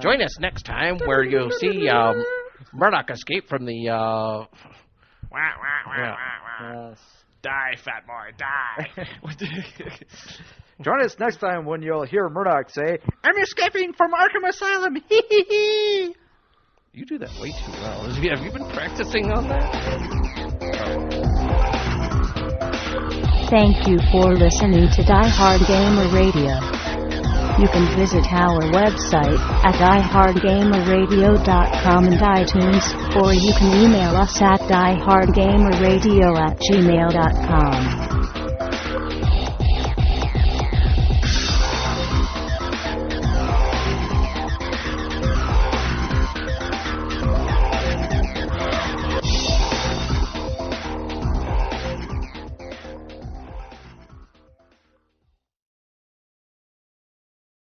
Join us next time where you'll see Murdock escape from the... Yeah. Yes. Die, fat boy, die. Join us next time when you'll hear Murdock say, "I'm escaping from Arkham Asylum." Hee hee hee. You do that way too well. Have you been practicing on that? Thank you for listening to Diehard Gamer Radio. You can visit our website at diehardgamerradio.com and iTunes, or you can email us at diehardgamerradio@gmail.com.